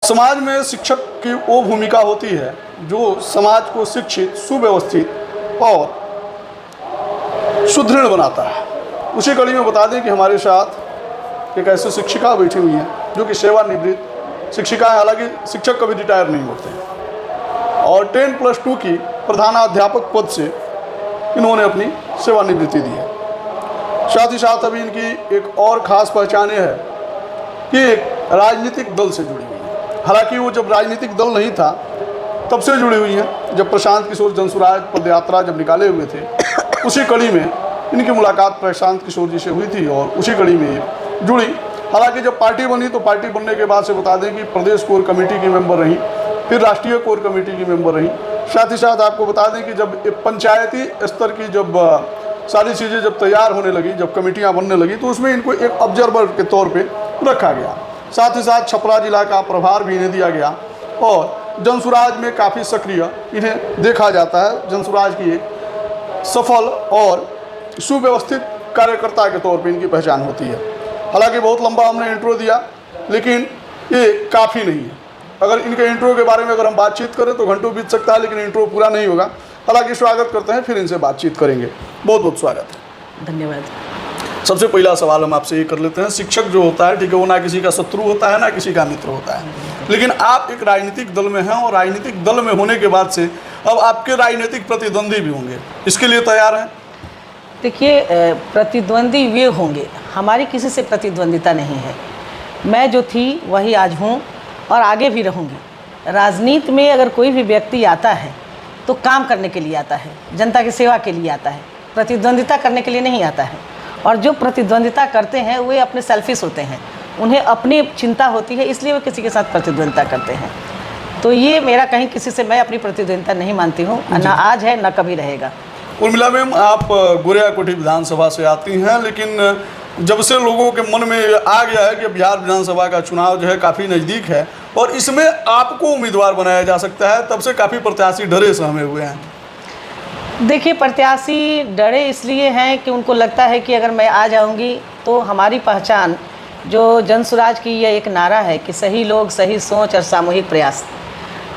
समाज में शिक्षक की वो भूमिका होती है जो समाज को शिक्षित, सुव्यवस्थित और सुदृढ़ बनाता है। उसी कड़ी में बता दें कि हमारे साथ एक ऐसी शिक्षिका बैठी हुई हैं जो कि सेवानिवृत्त शिक्षिका है। हालांकि शिक्षक कभी रिटायर नहीं होते हैं और 10+2 की प्रधानाध्यापक पद से इन्होंने अपनी सेवानिवृत्ति दी है। साथ ही साथ अभी इनकी एक और ख़ास पहचान है कि एक राजनीतिक दल से जुड़ी हुई है। हालांकि वो जब राजनीतिक दल नहीं था तब से जुड़ी हुई हैं। जब प्रशांत किशोर जनसुराज पदयात्रा जब निकाले हुए थे उसी कड़ी में इनकी मुलाकात प्रशांत किशोर जी से हुई थी और उसी कड़ी में ये जुड़ी। हालांकि जब पार्टी बनी तो पार्टी बनने के बाद से बता दें कि प्रदेश कोर कमेटी की मेंबर रहीं, फिर राष्ट्रीय कोर कमेटी की मेंबर रहीं। साथ ही साथ आपको बता दें कि जब पंचायती स्तर की जब सारी चीज़ें जब तैयार होने लगी, जब कमेटियां बनने लगी तो उसमें इनको एक ऑब्जर्वर के तौर पे रखा गया। साथ ही साथ छपरा जिला का प्रभार भी इन्हें दिया गया और जनसुराज में काफ़ी सक्रिय इन्हें देखा जाता है। जनसुराज की एक सफल और सुव्यवस्थित कार्यकर्ता के तौर पे इनकी पहचान होती है। हालांकि बहुत लंबा हमने इंट्रो दिया लेकिन ये काफ़ी नहीं है। अगर इनके इंट्रो के बारे में अगर हम बातचीत करें तो घंटों बीत सकता है, लेकिन इंट्रो पूरा नहीं होगा। हालांकि स्वागत करते हैं, फिर इनसे बातचीत करेंगे। बहुत बहुत स्वागत है। धन्यवाद। सबसे पहला सवाल हम आपसे ये कर लेते हैं, शिक्षक जो होता है, ठीक है, वो ना किसी का शत्रु होता है ना किसी का मित्र होता है, लेकिन आप एक राजनीतिक दल में हैं और राजनीतिक दल में होने के बाद से अब आपके राजनीतिक प्रतिद्वंदी भी होंगे, इसके लिए तैयार हैं? देखिए, प्रतिद्वंदी वे होंगे, हमारी किसी से प्रतिद्वंदिता नहीं है। मैं जो थी वही आज हूँ और आगे भी रहूँगी। राजनीति में अगर कोई भी व्यक्ति आता है तो काम करने के लिए आता है, जनता की सेवा के लिए आता है, प्रतिद्वंदिता करने के लिए नहीं आता है। और जो प्रतिद्वंदिता करते हैं वे अपने सेल्फिश होते हैं, उन्हें अपनी चिंता होती है, इसलिए वे किसी के साथ प्रतिद्वंदिता करते हैं। तो ये मेरा कहीं किसी से मैं अपनी प्रतिद्वंदिता नहीं मानती हूँ, ना आज है ना कभी रहेगा। उर्मिला मैम, आप गोरियाकोठी विधानसभा से आती हैं, लेकिन जब से लोगों के मन में आ गया है कि बिहार विधानसभा का चुनाव जो है काफ़ी नज़दीक है और इसमें आपको उम्मीदवार बनाया जा सकता है, तब से काफ़ी प्रत्याशी डरे सहमे हुए हैं। देखिए, प्रत्याशी डरे इसलिए हैं कि उनको लगता है कि अगर मैं आ जाऊंगी तो हमारी पहचान, जो जनसुराज की यह एक नारा है कि सही लोग, सही सोच और सामूहिक प्रयास।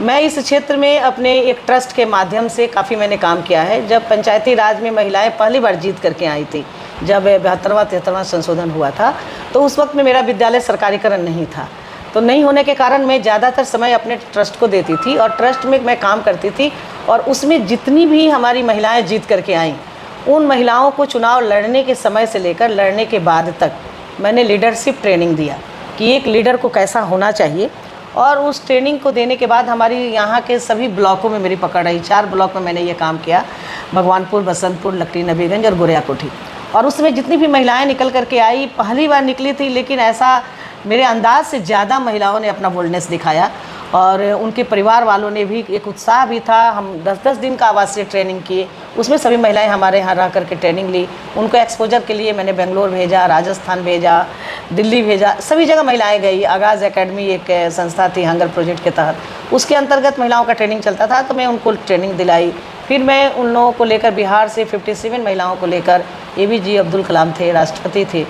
मैं इस क्षेत्र में अपने एक ट्रस्ट के माध्यम से काफ़ी मैंने काम किया है। जब पंचायती राज में महिलाएं पहली बार जीत करके आई थी, जब 72वां संशोधन हुआ था, तो उस वक्त में मेरा विद्यालय सरकारीकरण नहीं था। तो नहीं होने के कारण मैं ज़्यादातर समय अपने ट्रस्ट को देती थी और ट्रस्ट में मैं काम करती थी। और उसमें जितनी भी हमारी महिलाएं जीत करके आईं, उन महिलाओं को चुनाव लड़ने के समय से लेकर लड़ने के बाद तक मैंने लीडरशिप ट्रेनिंग दिया कि एक लीडर को कैसा होना चाहिए। और उस ट्रेनिंग को देने के बाद हमारी यहाँ के सभी ब्लॉकों में मेरी पकड़ रही। 4 ब्लॉक में मैंने ये काम किया, भगवानपुर, बसंतपुर, लकड़ी नबीगंज और गोरियाकोठी। और उसमें जितनी भी महिलाएं निकल करके आई, पहली बार निकली थी, लेकिन ऐसा मेरे अंदाज से ज़्यादा महिलाओं ने अपना बोल्डनेस दिखाया और उनके परिवार वालों ने भी एक उत्साह भी था। हम 10-10 दिन का आवासीय ट्रेनिंग किए, उसमें सभी महिलाएं हमारे यहाँ रह करके ट्रेनिंग ली। उनको एक्सपोजर के लिए मैंने बेंगलोर भेजा, राजस्थान भेजा, दिल्ली भेजा, सभी जगह महिलाएं गई। आगाज़ एकेडमी एक संस्था थी हंगर प्रोजेक्ट के तहत, उसके अंतर्गत महिलाओं का ट्रेनिंग चलता था, तो मैं उनको ट्रेनिंग दिलाई। फिर मैं उन लोगों को लेकर बिहार से 57 महिलाओं को लेकर, APJ अब्दुल कलाम थे, राष्ट्रपति थे,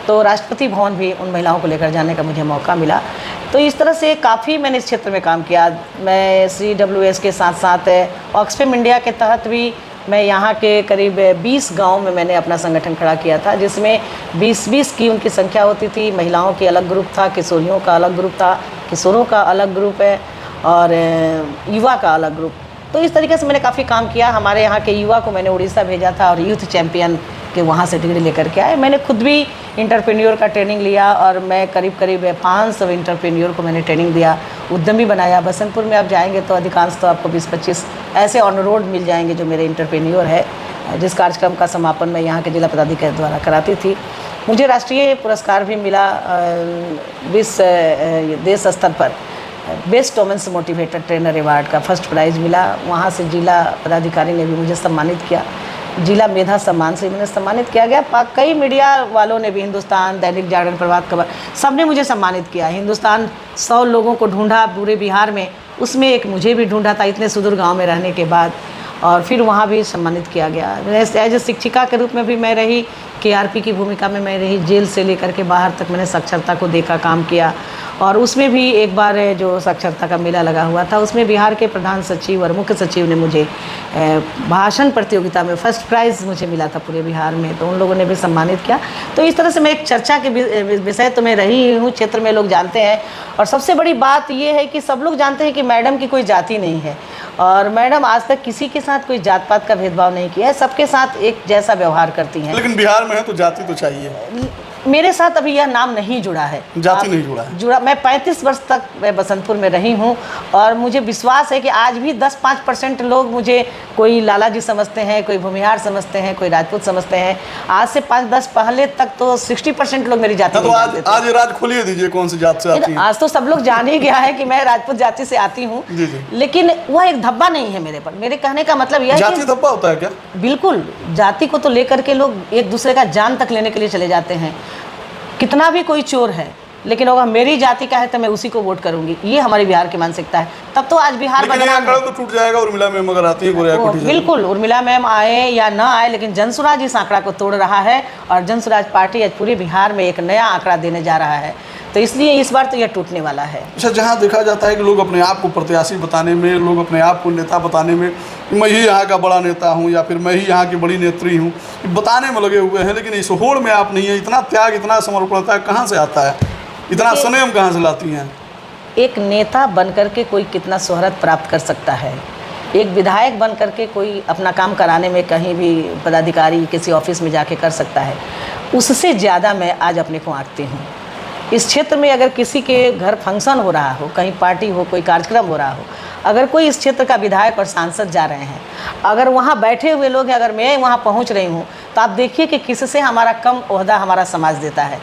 तो राष्ट्रपति भवन भी उन महिलाओं को लेकर जाने का मुझे मौका मिला। तो इस तरह से काफ़ी मैंने इस क्षेत्र में काम किया। मैं CWS के साथ साथ ऑक्सफैम इंडिया के तहत भी मैं यहाँ के करीब 20 गांव में मैंने अपना संगठन खड़ा किया था, जिसमें 20-20 की उनकी संख्या होती थी। महिलाओं की अलग ग्रुप था, किशोरियों का अलग ग्रुप था, किशोरों का अलग ग्रुप है और युवा का अलग ग्रुप। तो इस तरीके से मैंने काफ़ी काम किया। हमारे यहाँ के युवा को मैंने उड़ीसा भेजा था और यूथ चैम्पियन के वहाँ से डिग्री लेकर के आए। मैंने खुद भी इंटरप्रेन्योर का ट्रेनिंग लिया और मैं करीब 500 इंटरप्रेन्योर को मैंने ट्रेनिंग दिया, उद्यमी बनाया। बसंतपुर में आप जाएंगे तो अधिकांश तो आपको 20-25 ऐसे ऑन रोड मिल जाएंगे जो मेरे इंटरप्रेन्योर है, जिस कार्यक्रम का समापन मैं यहाँ के जिला पदाधिकारी द्वारा कराती थी। मुझे राष्ट्रीय पुरस्कार भी मिला देश स्तर पर, best women's motivator trainer award का फर्स्ट प्राइज़ मिला। वहाँ से जिला पदाधिकारी ने भी मुझे सम्मानित किया, जिला मेधा सम्मान से मैंने सम्मानित किया गया। कई मीडिया वालों ने भी, हिंदुस्तान, दैनिक जागरण, प्रभात खबर, सब ने मुझे सम्मानित किया। हिंदुस्तान 100 लोगों को ढूंढा पूरे बिहार में, उसमें एक मुझे भी ढूंढा था इतने सुदूर गांव में रहने के बाद। और फिर वहाँ भी सम्मानित किया गया। एज ए शिक्षिका के रूप में भी मैं रही, KRP की भूमिका में मैं रही, जेल से लेकर के बाहर तक मैंने साक्षरता को देखा, काम किया। और उसमें भी एक बार जो साक्षरता का मेला लगा हुआ था, उसमें बिहार के प्रधान सचिव और मुख्य सचिव ने मुझे भाषण प्रतियोगिता में फर्स्ट प्राइज़ मुझे मिला था पूरे बिहार में, तो उन लोगों ने भी सम्मानित किया। तो इस तरह से मैं एक चर्चा के विषय तो मैं रही हूँ, क्षेत्र में लोग जानते हैं। और सबसे बड़ी बात ये है कि सब लोग जानते हैं कि मैडम की कोई जाति नहीं है, और मैडम आज तक किसी के साथ कोई जात पात का भेदभाव नहीं किया है, सबके साथ एक जैसा व्यवहार करती हैं। लेकिन बिहार में है तो जाति तो चाहिए। मेरे साथ अभी यह नाम नहीं जुड़ा है, जाति नहीं जुड़ा है। जुड़ा। मैं 35 वर्ष तक मैं बसंतपुर में रही हूँ, और मुझे विश्वास है कि आज भी 10-5% लोग मुझे कोई लाला जी समझते हैं, कोई भूमिहार समझते हैं, कोई राजपूत समझते हैं। आज से 5-10 पहले तक तो 60% लोग मेरी जाति तो आज राज खोलिए दीजिए कौन सी जात से आती हैं। आज तो सब लोग जान ही गया है कि मैं राजपूत जाति से आती हूँ, लेकिन वह एक धब्बा नहीं है मेरे पर। मेरे कहने का मतलब यह है जाति धब्बा होता है क्या? बिल्कुल, जाति को तो लेकर के लोग एक दूसरे का जान तक लेने के लिए चले जाते हैं। कितना भी कोई चोर है, लेकिन अगर मेरी जाति का है तो मैं उसी को वोट करूंगी, ये हमारी बिहार की मानसिकता है। तब तो आज बिहार बदनाम है। तो टूट जाएगा। उर्मिला मैम अगर आती है, बिल्कुल उर्मिला मैम आए या ना आए, लेकिन जनसुराज इस आंकड़ा को तोड़ रहा है, और जनसुराज पार्टी आज पूरे बिहार में एक नया आंकड़ा देने जा रहा है। तो इसलिए इस बार तो यह टूटने वाला है। अच्छा, जहाँ देखा जाता है कि लोग अपने आप को प्रत्याशी बताने में, लोग अपने आप को नेता बताने में, मैं ही यहाँ का बड़ा नेता हूँ या फिर मैं ही यहाँ की बड़ी नेत्री हूँ, बताने में लगे हुए हैं, लेकिन इस होड़ में आप नहीं है। इतना त्याग, इतना समर्पणता कहाँ से आता है? इतना संयम कहाँ से लाती हैं? एक नेता बनकर के कोई कितना शोहरत प्राप्त कर सकता है, एक विधायक बन करके कोई अपना काम कराने में कहीं भी पदाधिकारी किसी ऑफिस में जाके कर सकता है, उससे ज़्यादा मैं आज अपने को आंकती हूँ। इस क्षेत्र में अगर किसी के घर फंक्शन हो रहा हो, कहीं पार्टी हो, कोई कार्यक्रम हो रहा हो, अगर कोई इस क्षेत्र का विधायक और सांसद जा रहे हैं, अगर वहाँ बैठे हुए लोग हैं, अगर मैं वहाँ पहुँच रही हूँ, तो आप देखिए कि किससे हमारा कम ओहदा हमारा समाज देता है।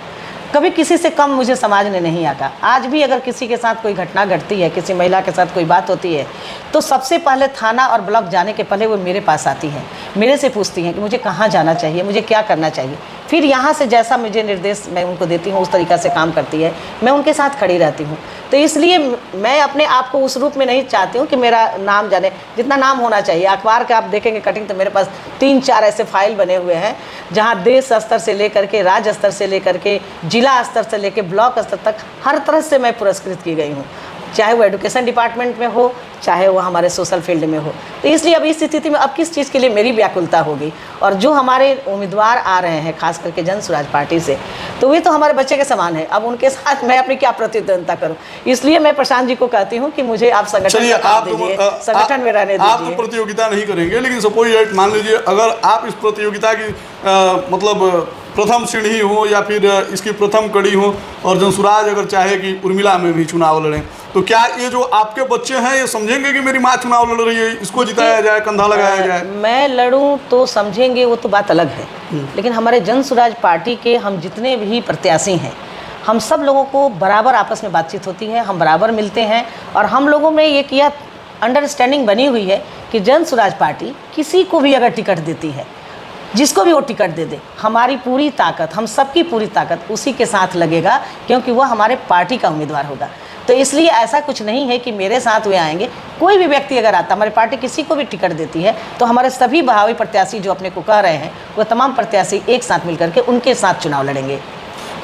कभी किसी से कम मुझे समाज ने नहीं आका। आज भी अगर किसी के साथ कोई घटना घटती है, किसी महिला के साथ कोई बात होती है, तो सबसे पहले थाना और ब्लॉक जाने के पहले वो मेरे पास आती हैं, मेरे से पूछती हैं कि मुझे कहाँ जाना चाहिए, मुझे क्या करना चाहिए। फिर यहाँ से जैसा मुझे निर्देश मैं उनको देती हूँ, उस तरीक़ा से काम करती है, मैं उनके साथ खड़ी रहती हूँ। तो इसलिए मैं अपने आप को उस रूप में नहीं चाहती हूँ कि मेरा नाम जाने, जितना नाम होना चाहिए। अखबार के आप देखेंगे कटिंग, तो मेरे पास 3-4 ऐसे फाइल बने हुए हैं, जहाँ देश स्तर से लेकर के राज्य स्तर से लेकर के जिला स्तर से लेकर ब्लॉक स्तर तक हर तरह से मैं पुरस्कृत की गई हूँ, चाहे वो एजुकेशन डिपार्टमेंट में हो, चाहे वो हमारे सोशल फील्ड में हो। तो इसलिए अब इस स्थिति में अब किस चीज़ के लिए मेरी व्याकुलता होगी। और जो हमारे उम्मीदवार आ रहे हैं खास करके जनसुराज पार्टी से, तो वे तो हमारे बच्चे के समान है। अब उनके साथ मैं अपनी क्या प्रतिद्वंदता करूं? इसलिए मैं प्रशांत जी को कहती हूँ कि मुझे आप संगठन में काम दीजिए, संगठन में रहने दीजिए। आप तो प्रतियोगिता नहीं करेंगे, लेकिन सपोज मान लीजिए अगर आप इस प्रतियोगिता की मतलब प्रथम सीढ़ी हो या फिर इसकी प्रथम कड़ी हो, और जनसुराज अगर चाहे कि उर्मिला में भी चुनाव लड़ें, तो क्या ये जो आपके बच्चे हैं ये समझेंगे कि मेरी माँ चुनाव लड़ रही है, इसको जिताया जाए, कंधा लगाया जाए? मैं लड़ूं तो समझेंगे, वो तो बात अलग है। लेकिन हमारे जनसुराज पार्टी के हम जितने भी प्रत्याशी हैं, हम सब लोगों को बराबर आपस में बातचीत होती है, हम बराबर मिलते हैं, और हम लोगों में एक यह अंडरस्टैंडिंग बनी हुई है कि जनसुराज पार्टी किसी को भी अगर टिकट देती है, जिसको भी वो टिकट दे दे, हमारी पूरी ताकत, हम सबकी पूरी ताकत उसी के साथ लगेगा, क्योंकि वह हमारे पार्टी का उम्मीदवार होगा। तो इसलिए ऐसा कुछ नहीं है कि मेरे साथ वे आएंगे। कोई भी व्यक्ति अगर आता, हमारी पार्टी किसी को भी टिकट देती है, तो हमारे सभी भावी प्रत्याशी जो अपने को कह रहे हैं, वो तमाम प्रत्याशी एक साथ मिलकर के उनके साथ चुनाव लड़ेंगे।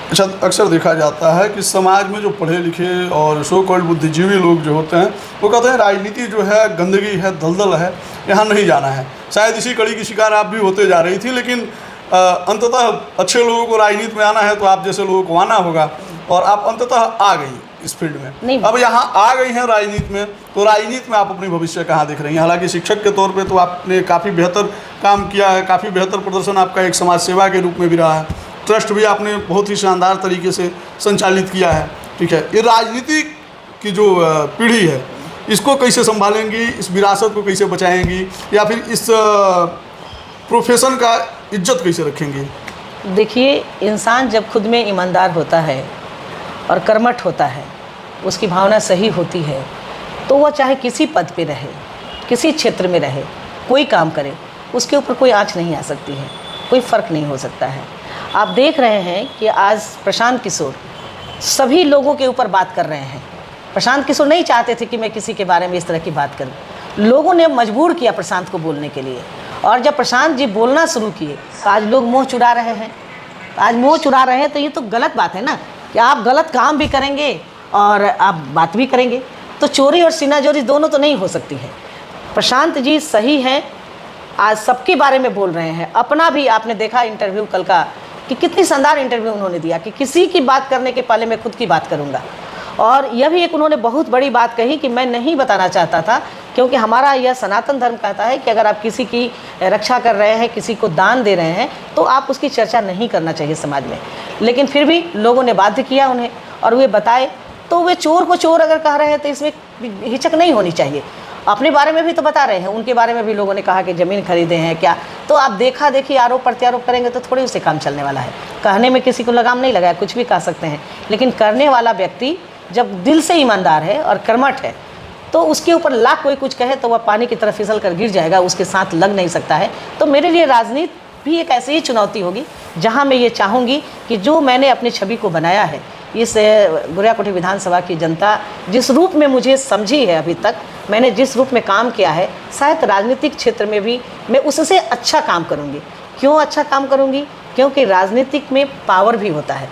अच्छा, अक्सर देखा जाता है कि समाज में जो पढ़े लिखे और सो कॉल्ड बुद्धिजीवी लोग जो होते हैं, वो कहते हैं राजनीति जो है गंदगी है, दलदल है, यहाँ नहीं जाना है। शायद इसी कड़ी की शिकार आप भी होते जा रही थी, लेकिन अंततः अच्छे लोगों को राजनीति में आना है तो आप जैसे लोगों को आना होगा, और आप अंततः आ गई इस फील्ड में। अब यहाँ आ गई हैं राजनीति में, तो राजनीति में आप अपनी भविष्य कहाँ दिख रही हैं? हालांकि शिक्षक के तौर पे तो आपने काफ़ी बेहतर काम किया है, काफ़ी बेहतर प्रदर्शन आपका एक समाज सेवा के रूप में भी रहा है, ट्रस्ट भी आपने बहुत ही शानदार तरीके से संचालित किया है, ठीक है। ये राजनीति की जो पीढ़ी है, इसको कैसे संभालेंगी, इस विरासत को कैसे बचाएंगी, या फिर इस प्रोफेशन का इज्जत कैसे रखेंगी? देखिए, इंसान जब खुद में ईमानदार होता है और कर्मठ होता है, उसकी भावना सही होती है, तो वह चाहे किसी पद पे रहे, किसी क्षेत्र में रहे, कोई काम करे, उसके ऊपर कोई आँच नहीं आ सकती है, कोई फ़र्क नहीं हो सकता है। आप देख रहे हैं कि आज प्रशांत किशोर सभी लोगों के ऊपर बात कर रहे हैं। प्रशांत किशोर नहीं चाहते थे कि मैं किसी के बारे में इस तरह की बात करूं, लोगों ने मजबूर किया प्रशांत को बोलने के लिए, और जब प्रशांत जी बोलना शुरू किए तो आज लोग मुँह चुरा रहे हैं। आज मुँह चुरा रहे हैं तो ये तो गलत बात है ना, कि आप गलत काम भी करेंगे और आप बात भी करेंगे, तो चोरी और सीनाजोरी दोनों तो नहीं हो सकती है। प्रशांत जी सही हैं, आज सबके बारे में बोल रहे हैं। अपना भी आपने देखा इंटरव्यू कल का, कि कितनी शानदार इंटरव्यू उन्होंने दिया कि किसी की बात करने के पहले मैं खुद की बात करूंगा। और यह भी एक उन्होंने बहुत बड़ी बात कही कि मैं नहीं बताना चाहता था, क्योंकि हमारा यह सनातन धर्म कहता है कि अगर आप किसी की रक्षा कर रहे हैं, किसी को दान दे रहे हैं, तो आप उसकी चर्चा नहीं करना चाहिए समाज में। लेकिन फिर भी लोगों ने बाध्य किया उन्हें, और वे बताए। तो वे चोर को चोर अगर कह रहे हैं तो इसमें हिचक नहीं होनी चाहिए। अपने बारे में भी तो बता रहे हैं, उनके बारे में भी लोगों ने कहा कि ज़मीन खरीदे हैं क्या। तो आप देखा देखी आरोप प्रत्यारोप करेंगे तो थोड़ी उससे काम चलने वाला है। कहने में किसी को लगाम नहीं लगाया, कुछ भी कह सकते हैं, लेकिन करने वाला व्यक्ति जब दिल से ईमानदार है और कर्मठ है, तो उसके ऊपर लाख कोई कुछ कहे तो वह पानी की तरफ फिसल कर गिर जाएगा, उसके साथ लग नहीं सकता है। तो मेरे लिए राजनीति भी एक ऐसी ही चुनौती होगी जहाँ मैं ये चाहूँगी कि जो मैंने अपनी छवि को बनाया है, इस गुरियाकोठी विधानसभा की जनता जिस रूप में मुझे समझी है, अभी तक मैंने जिस रूप में काम किया है, शायद राजनीतिक क्षेत्र में भी मैं उससे अच्छा काम करूंगी। क्यों अच्छा काम करूंगी? क्योंकि राजनीतिक में पावर भी होता है,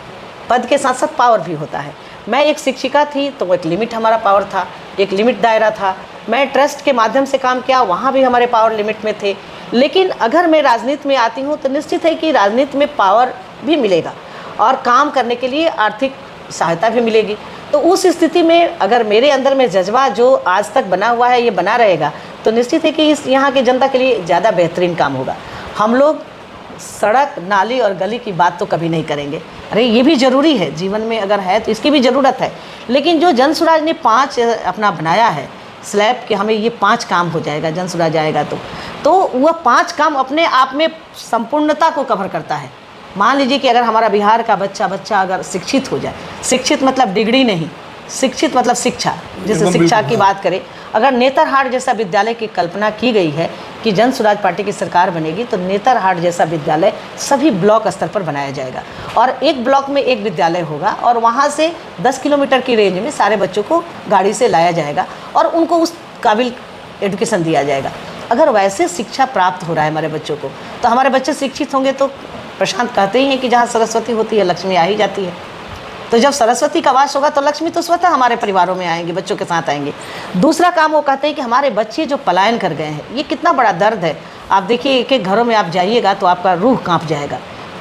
पद के साथ साथ पावर भी होता है। मैं एक शिक्षिका थी तो एक लिमिट हमारा पावर था, एक लिमिट दायरा था। मैं ट्रस्ट के माध्यम से काम किया, वहाँ भी हमारे पावर लिमिट में थे। लेकिन अगर मैं राजनीति में आती हूँ तो निश्चित है कि राजनीति में पावर भी मिलेगा और काम करने के लिए आर्थिक सहायता भी मिलेगी। तो उस स्थिति में अगर मेरे अंदर में जज्बा जो आज तक बना हुआ है ये बना रहेगा, तो निश्चित है कि इस यहाँ की जनता के लिए ज़्यादा बेहतरीन काम होगा। हम लोग सड़क, नाली और गली की बात तो कभी नहीं करेंगे। अरे ये भी ज़रूरी है, जीवन में अगर है तो इसकी भी ज़रूरत है। लेकिन जो जनसुराज ने 5 अपना बनाया है स्लैब कि हमें ये 5 काम हो जाएगा जनसुराज आएगा, तो वह 5 काम अपने आप में संपूर्णता को कवर करता है। मान लीजिए कि अगर हमारा बिहार का बच्चा अगर शिक्षित हो जाए, शिक्षित मतलब डिग्री नहीं, शिक्षित मतलब शिक्षा, जैसे शिक्षा की बात करें, अगर नेतरहाट जैसा विद्यालय की कल्पना की गई है कि जनसुराज पार्टी की सरकार बनेगी, तो नेतरहाट जैसा विद्यालय सभी ब्लॉक स्तर पर बनाया जाएगा और एक ब्लॉक में एक विद्यालय होगा और वहाँ से 10 किलोमीटर की रेंज में सारे बच्चों को गाड़ी से लाया जाएगा और उनको उस काबिल एजुकेशन दिया जाएगा। अगर वैसे शिक्षा प्राप्त हो रहा है हमारे बच्चों को, तो हमारे बच्चे शिक्षित होंगे। तो प्रशांत कहते ही हैं कि जहाँ सरस्वती होती है लक्ष्मी आ ही जाती है। तो जब सरस्वती का वास होगा तो लक्ष्मी तो स्वतः हमारे परिवारों में आएंगे, बच्चों के साथ आएंगे। दूसरा काम वो कहते हैं कि हमारे बच्चे जो पलायन कर गए हैं, ये कितना बड़ा दर्द है। आप देखिए एक एक घरों में आप जाइएगा तो आपका रूह कांप जाएगा।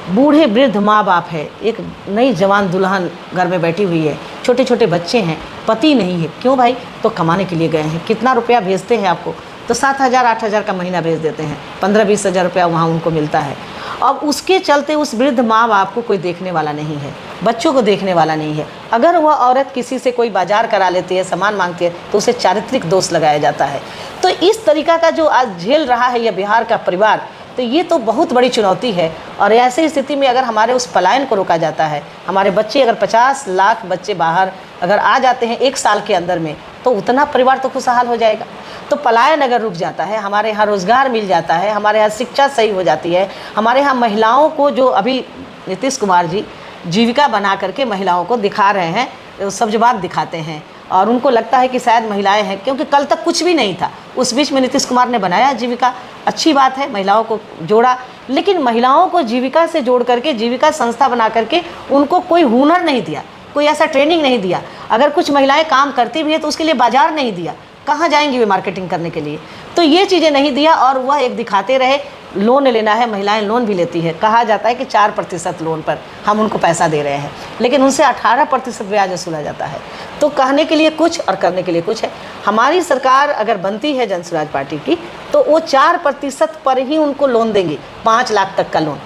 बूढ़े वृद्ध माँ बाप है, एक नई जवान दुल्हन घर में बैठी हुई है, छोटे छोटे बच्चे हैं, पति नहीं है। क्यों भाई? तो कमाने के लिए गए हैं। कितना रुपया भेजते हैं आपको? तो 7,000 8,000 का महीना भेज देते हैं, 15-20 हज़ार रुपया वहाँ उनको मिलता है। अब उसके चलते उस वृद्ध माँ बाप को कोई देखने वाला नहीं है, बच्चों को देखने वाला नहीं है। अगर वह औरत किसी से कोई बाजार करा लेती है, सामान मांगती है, तो उसे चारित्रिक दोष लगाया जाता है। तो इस तरीका का जो आज झेल रहा है यह बिहार का परिवार, तो ये तो बहुत बड़ी चुनौती है। और ऐसी स्थिति में अगर हमारे उस पलायन को रोका जाता है, हमारे बच्चे अगर 50 लाख बच्चे बाहर अगर आ जाते हैं 1 साल के अंदर में, तो उतना परिवार तो खुशहाल हो जाएगा। तो पलायन अगर रुक जाता है, हमारे यहाँ रोज़गार मिल जाता है, हमारे यहाँ शिक्षा सही हो जाती है, हमारे यहाँ महिलाओं को जो अभी नीतीश कुमार जी जीविका बना करके महिलाओं को दिखा रहे हैं, सब्जबाग दिखाते हैं और उनको लगता है कि शायद महिलाएं हैं, क्योंकि कल तक कुछ भी नहीं था। उस बीच में नीतीश कुमार ने बनाया जीविका, अच्छी बात है, महिलाओं को जोड़ा। लेकिन महिलाओं को जीविका से जोड़ करके, जीविका संस्था बना करके उनको कोई हुनर नहीं दिया, कोई ऐसा ट्रेनिंग नहीं दिया। अगर कुछ महिलाएं काम करती भी है तो उसके लिए बाजार नहीं दिया, कहाँ जाएंगी वे मार्केटिंग करने के लिए? तो ये चीज़ें नहीं दिया और वह एक दिखाते रहे। लोन लेना है, महिलाएं लोन भी लेती है, कहा जाता है कि 4% लोन पर हम उनको पैसा दे रहे हैं, लेकिन उनसे 18% ब्याज वसूला जाता है। तो कहने के लिए कुछ और करने के लिए कुछ है। हमारी सरकार अगर बनती है जनसुराज पार्टी की, तो वो 4% पर ही उनको लोन देंगी, 5 लाख तक का लोन।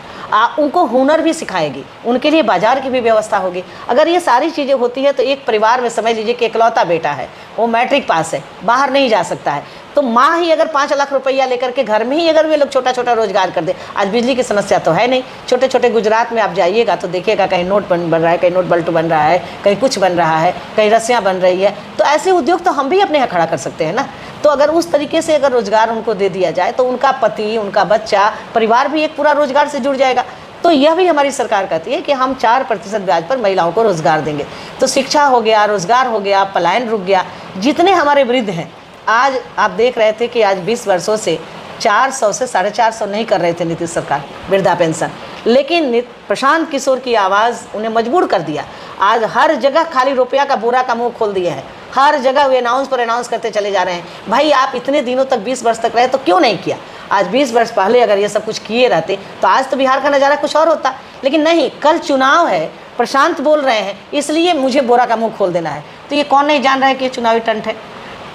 उनको हुनर भी सिखाएगी, उनके लिए बाजार की भी व्यवस्था होगी। अगर ये सारी चीज़ें होती है तो एक परिवार में समझ लीजिए कि इकलौता बेटा है, वो मैट्रिक पास है, बाहर नहीं जा सकता है, तो माँ ही अगर 5 लाख रुपया लेकर के घर में ही अगर वे लोग छोटा छोटा रोजगार कर दे। आज बिजली की समस्या तो है नहीं, छोटे छोटे गुजरात में आप जाइएगा तो देखिएगा कहीं नोट बन रहा है, कहीं नोट बल्टू बन रहा है, कहीं कुछ बन रहा है, कहीं रस्सियाँ बन रही है। तो ऐसे उद्योग तो हम भी अपने यहाँ खड़ा कर सकते हैं ना। तो अगर उस तरीके से अगर रोजगार उनको दे दिया जाए तो उनका पति, उनका बच्चा, परिवार भी एक पूरा रोजगार से जुड़ जाएगा। तो यह भी हमारी सरकार कहती है कि हम 4% ब्याज पर महिलाओं को रोजगार देंगे। तो शिक्षा हो गया, रोजगार हो गया, पलायन रुक गया। जितने हमारे वृद्ध हैं आज आप देख रहे थे कि आज 20 वर्षों से 400 से 450 नहीं कर रहे थे नीतीश सरकार वृद्धा पेंशन, लेकिन प्रशांत किशोर की आवाज़ उन्हें मजबूर कर दिया। आज हर जगह खाली रुपया का बोरा का मुंह खोल दिया है, हर जगह वे अनाउंस पर अनाउंस करते चले जा रहे हैं। भाई आप इतने दिनों तक 20 वर्ष तक रहे तो क्यों नहीं किया? आज 20 वर्ष पहले अगर ये सब कुछ किए रहते तो आज तो बिहार का नज़ारा कुछ और होता, लेकिन नहीं, कल चुनाव है, प्रशांत बोल रहे हैं इसलिए मुझे बोरा का मुंह खोल देना है। तो ये कौन नहीं जान रहा है कि ये चुनावी टंट है?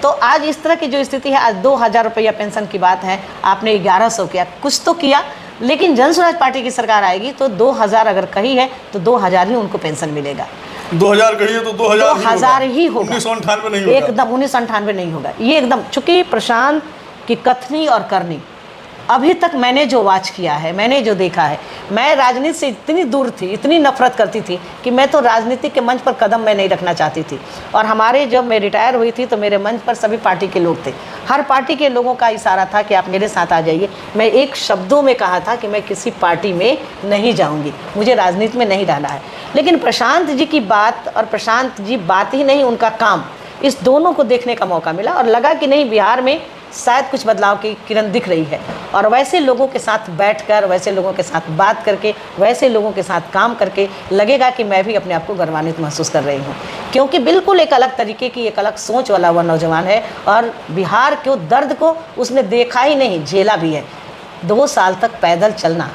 तो आज इस तरह की जो स्थिति है, आज 2000 रुपया पेंशन की बात है, आपने 1100 किया, कुछ तो किया। लेकिन जन स्वराज पार्टी की सरकार आएगी तो 2000 अगर कही है तो 2000 ही उनको पेंशन मिलेगा। 2000 कही है तो 2000 ही होगा, 1998 नहीं होगा, एकदम 1998 नहीं होगा ये एकदम। चूँकि प्रशांत की कथनी और करनी अभी तक मैंने जो वॉच किया है, मैंने जो देखा है, मैं राजनीति से इतनी दूर थी, इतनी नफरत करती थी कि मैं तो राजनीति के मंच पर कदम मैं नहीं रखना चाहती थी। और हमारे जब मैं रिटायर हुई थी तो मेरे मंच पर सभी पार्टी के लोग थे, हर पार्टी के लोगों का इशारा था कि आप मेरे साथ आ जाइए। मैं एक शब्दों में कहा था कि मैं किसी पार्टी में नहीं जाऊँगी, मुझे राजनीति में नहीं रहना है। लेकिन प्रशांत जी की बात और प्रशांत जी बात ही नहीं, उनका काम, इस दोनों को देखने का मौका मिला और लगा कि नहीं, बिहार में शायद कुछ बदलाव की किरण दिख रही है। और वैसे लोगों के साथ बैठकर, वैसे लोगों के साथ बात करके, वैसे लोगों के साथ काम करके लगेगा कि मैं भी अपने आप को गौरवान्वित महसूस कर रही हूँ, क्योंकि बिल्कुल एक अलग तरीके की, एक अलग सोच वाला वह नौजवान है और बिहार के दर्द को उसने देखा ही नहीं, झेला भी है। 2 साल तक पैदल चलना,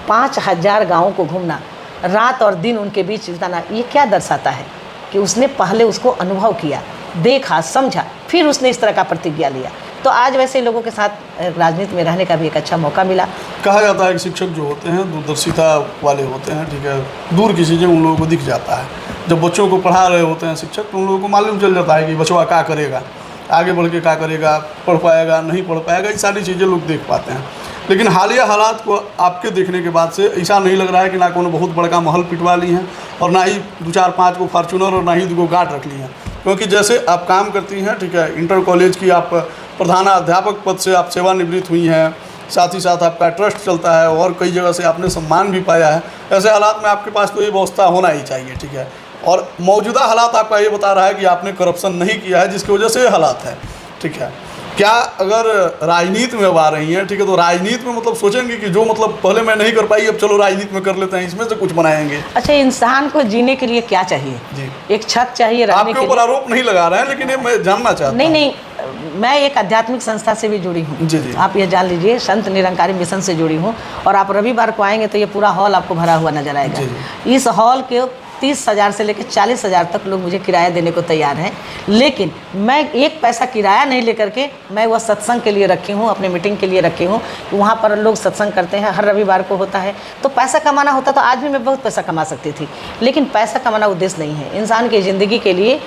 5000 गाँवों को घूमना, रात और दिन उनके बीच बिताना, ये क्या दर्शाता है कि उसने पहले उसको अनुभव किया, देखा, समझा, फिर उसने इस तरह का प्रतिज्ञा लिया। तो आज वैसे लोगों के साथ राजनीति में रहने का भी एक अच्छा मौका मिला। कहा जाता है कि शिक्षक जो होते हैं दूरदर्शिता वाले होते हैं, ठीक है, दूर की चीज़ें उन लोगों को दिख जाता है। जब बच्चों को पढ़ा रहे होते हैं शिक्षक तो उन लोगों को मालूम चल जाता है कि बचवा क्या करेगा, आगे बढ़ के क्या करेगा, पढ़ पाएगा नहीं पढ़ पाएगा, ये सारी चीज़ें लोग देख पाते हैं। लेकिन हालिया हालात को आपके देखने के बाद से ऐसा नहीं लग रहा है कि ना कोनो बहुत बड़का महल पिटवा ली हैं और ना ही 2-4-5 को फार्चूनर और ना ही 2 गार्ड रख ली हैं, क्योंकि जैसे आप काम करती हैं, ठीक है, इंटर कॉलेज की आप प्रधानाध्यापक पद से आप सेवानिवृत्त हुई हैं, साथ ही साथ आपका ट्रस्ट चलता है और कई जगह से आपने सम्मान भी पाया है। ऐसे हालात में आपके पास तो ये व्यवस्था होना ही चाहिए, ठीक है। और मौजूदा हालात आपका ये बता रहा है कि आपने करप्शन नहीं किया है, जिसकी वजह से ये हालात है, ठीक है। क्या अगर राजनीति में अब आ रही हैं, ठीक है, तो राजनीति में मतलब सोचेंगे कि जो मतलब पहले मैं नहीं कर पाई अब चलो राजनीति में कर लेते हैं, इसमें से कुछ बनाएंगे? अच्छा, इंसान को जीने के लिए क्या चाहिए? जी, एक छत चाहिए रहने आपके ऊपर आरोप नहीं लगा रहे हैं, लेकिन ये मैं जानना चाहता हूं। नहीं, मैं एक आध्यात्मिक संस्था से भी जुड़ी हूँ। जी जी, आप ये जान लीजिए, संत निरंकारी मिशन से जुड़ी हूँ। और आप रविवार को आएंगे तो ये पूरा हॉल आपको भरा हुआ नजर आएगा। जी। इस हॉल के 30,000 से लेकर 40,000 तक लोग मुझे किराया देने को तैयार हैं, लेकिन मैं एक पैसा किराया नहीं लेकर के मैं वह सत्संग के लिए रखी हूँ, अपने मीटिंग के लिए रखी हूँ। वहाँ पर लोग सत्संग करते हैं, हर रविवार को होता है। तो पैसा कमाना होता तो आज भी मैं बहुत पैसा कमा सकती थी, लेकिन पैसा कमाना उद्देश्य नहीं है। इंसान की ज़िंदगी के लिए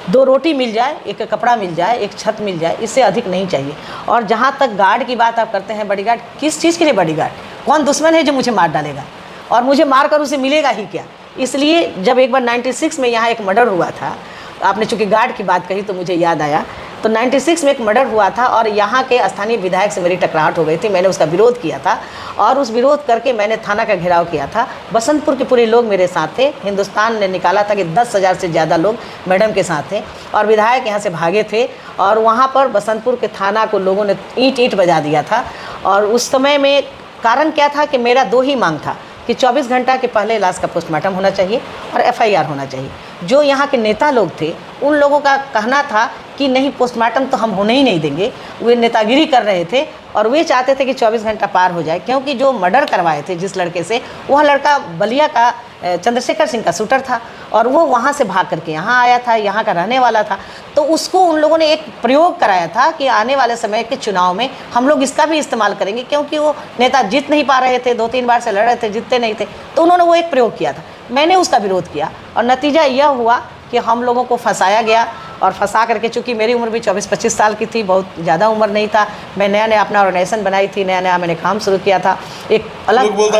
2 रोटी मिल जाए, एक कपड़ा मिल जाए, एक छत मिल जाए, इससे अधिक नहीं चाहिए। और जहाँ तक गार्ड की बात आप करते हैं, बॉडीगार्ड किस चीज़ के लिए बॉडीगार्ड? कौन दुश्मन है जो मुझे मार डालेगा? और मुझे मार कर उसे मिलेगा ही क्या? इसलिए जब एक बार 96 में यहाँ एक मर्डर हुआ था, आपने चूँकि गार्ड की बात कही तो मुझे याद आया, तो 96 में एक मर्डर हुआ था और यहाँ के स्थानीय विधायक से मेरी टकराहट हो गई थी। मैंने उसका विरोध किया था और उस विरोध करके मैंने थाना का घेराव किया था। बसंतपुर के पूरे लोग मेरे साथ थे। हिंदुस्तान ने निकाला था कि 10,000 से ज़्यादा लोग मैडम के साथ थे और विधायक यहाँ से भागे थे और वहाँ पर बसंतपुर के थाना को लोगों ने ईंट बजा दिया था। और उस समय में कारण क्या था कि मेरा 2 ही मांग था कि 24 घंटा के पहले लाश का पोस्टमार्टम होना चाहिए और FIR होना चाहिए। जो यहाँ के नेता लोग थे उन लोगों का कहना था कि नहीं, पोस्टमार्टम तो हम होने ही नहीं देंगे। वे नेतागिरी कर रहे थे और वे चाहते थे कि 24 घंटा पार हो जाए, क्योंकि जो मर्डर करवाए थे जिस लड़के से, वह लड़का बलिया का चंद्रशेखर सिंह का शूटर था और वो वहाँ से भाग करके यहाँ आया था, यहाँ का रहने वाला था। तो उसको उन लोगों ने एक प्रयोग कराया था कि आने वाले समय के चुनाव में हम लोग इसका भी इस्तेमाल करेंगे, क्योंकि वो नेता जीत नहीं पा रहे थे, 2-3 बार से लड़ रहे थे, जीतते नहीं थे। तो उन्होंने वो एक प्रयोग किया था, मैंने उसका विरोध किया और नतीजा यह हुआ कि हम लोगों को फंसाया गया। और फंसा करके, चूँकि मेरी उम्र भी 24-25 साल की थी, बहुत ज़्यादा उम्र नहीं था, मैं नया अपना ऑर्गेनाइजेशन बनाई थी, नया मैंने काम शुरू किया था, एक अलग बोलता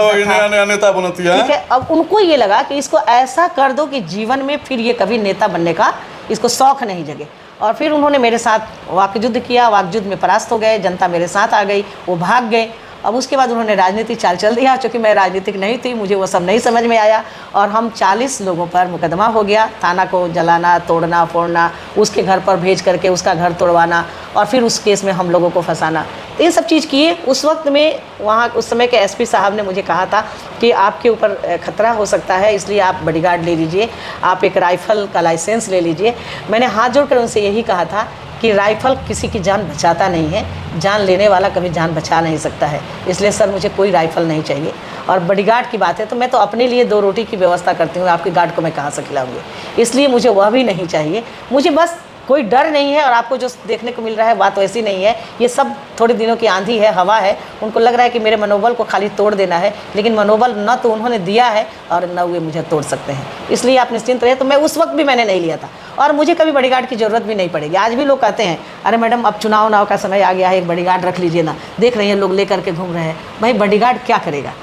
नया नेता बनती है। ठीक है, अब उनको ये लगा कि इसको ऐसा कर दो कि जीवन में फिर ये कभी नेता बनने का इसको शौक़ नहीं जगे। और फिर उन्होंने मेरे साथ वाकयुद्ध किया, वाकयुद्ध में परास्त हो गए, जनता मेरे साथ आ गई, वो भाग गए अब उसके बाद उन्होंने राजनीति चाल चल दिया, चूँकि मैं राजनीतिक नहीं थी, मुझे वो सब नहीं समझ में आया और हम 40 लोगों पर मुकदमा हो गया, थाना को जलाना, तोड़ना फोड़ना, उसके घर पर भेज करके उसका घर तोड़वाना और फिर उस केस में हम लोगों को फंसाना, तो ये सब चीज़ किए। उस वक्त में वहाँ उस समय के एसपी साहब ने मुझे कहा था कि आपके ऊपर खतरा हो सकता है, इसलिए आप बॉडीगार्ड ले लीजिए, आप एक राइफ़ल का लाइसेंस ले लीजिए। मैंने हाथ जोड़कर उनसे यही कहा था कि राइफ़ल किसी की जान बचाता नहीं है, जान लेने वाला कभी जान बचा नहीं सकता है, इसलिए सर मुझे कोई राइफ़ल नहीं चाहिए। और बॉडीगार्ड की बात है तो मैं तो अपने लिए 2 रोटी की व्यवस्था करती हूँ, आपके गार्ड को मैं कहाँ से खिलाऊंगी, इसलिए मुझे वह भी नहीं चाहिए। मुझे बस कोई डर नहीं है और आपको जो देखने को मिल रहा है बात वैसी नहीं है, ये सब थोड़े दिनों की आंधी है, हवा है। उनको लग रहा है कि मेरे मनोबल को खाली तोड़ देना है, लेकिन मनोबल न तो उन्होंने दिया है और न वे मुझे तोड़ सकते हैं, इसलिए आप निश्चिंत रहे। तो मैं उस वक्त भी मैंने नहीं लिया था और मुझे कभी बॉडीगार्ड की ज़रूरत भी नहीं पड़ेगी। आज भी लोग कहते हैं अरे मैडम अब चुनाव का समय आ गया है, एक बॉडीगार्ड रख लीजिए ना, देख रहे हैं लोग ले करके घूम रहे हैं। भाई बॉडीगार्ड क्या करेगा?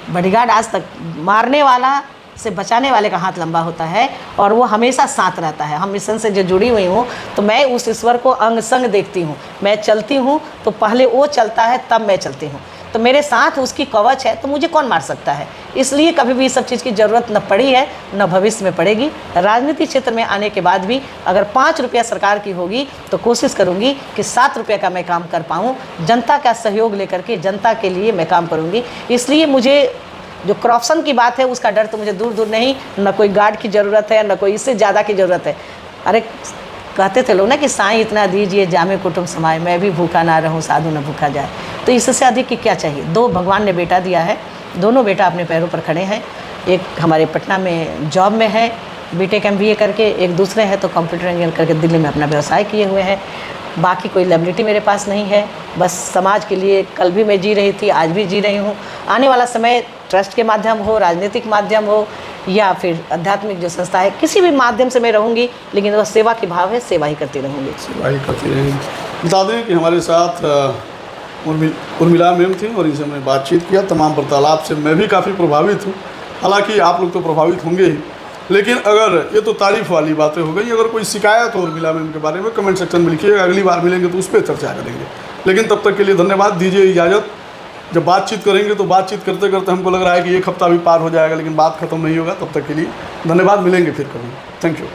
बॉडीगार्ड आज तक मारने वाला से बचाने वाले का हाथ लंबा होता है और वो हमेशा साथ रहता है। हम मिशन से जो जुड़ी हुई हूँ तो मैं उस ईश्वर को अंग संग देखती हूँ। मैं चलती हूँ तो पहले वो चलता है तब मैं चलती हूँ, तो मेरे साथ उसकी कवच है, तो मुझे कौन मार सकता है। इसलिए कभी भी इस सब चीज़ की ज़रूरत न पड़ी है न भविष्य में पड़ेगी। राजनीति क्षेत्र में आने के बाद भी अगर 5 रुपया सरकार की होगी तो कोशिश करूँगी कि 7 रुपये का मैं काम कर पाऊँ। जनता का सहयोग लेकर के जनता के लिए मैं काम करूँगी। इसलिए मुझे जो करप्शन की बात है उसका डर तो मुझे दूर दूर नहीं, न कोई गार्ड की ज़रूरत है न कोई इससे ज़्यादा की ज़रूरत है। अरे कहते थे लोग ना कि साईं इतना दीजिए जामे कुटुंब समाए, मैं भी भूखा ना रहूं साधु न भूखा जाए। तो इससे अधिक की क्या चाहिए। 2 भगवान ने बेटा दिया है, दोनों बेटा अपने पैरों पर खड़े हैं। एक हमारे पटना में जॉब में है बीटेक MBA करके, एक दूसरे हैं तो कंप्यूटर इंजीनियर करके दिल्ली में अपना व्यवसाय किए हुए हैं। बाकी कोई लायबिलिटी मेरे पास नहीं है, बस समाज के लिए कल भी मैं जी रही थी, आज भी जी रही हूँ। आने वाला समय ट्रस्ट के माध्यम हो, राजनीतिक माध्यम हो या फिर आध्यात्मिक जो संस्था है, किसी भी माध्यम से मैं रहूँगी, लेकिन वह सेवा की भाव है, सेवा ही करती रहूँगी। सेवा ही करती रहेंगी। बता दें कि हमारे साथ उर्मिला मैम थी और इनसे हमने बातचीत किया। तमाम वार्तालाप से मैं भी काफ़ी प्रभावित हूँ, हालांकि आप लोग तो प्रभावित होंगे ही, लेकिन अगर ये तो तारीफ़ वाली बातें हो गई। अगर कोई शिकायत हो उर्मिला मैम के बारे में कमेंट सेक्शन में लिखिएगा, अगली बार मिलेंगे तो उस पर चर्चा करेंगे। लेकिन तब तक के लिए धन्यवाद, दीजिए इजाज़त। जब बातचीत करेंगे तो बातचीत करते करते हमको लग रहा है कि 1 हफ्ता भी पार हो जाएगा, लेकिन बात खत्म नहीं होगा। तब तक के लिए धन्यवाद, मिलेंगे फिर कभी। Thank you.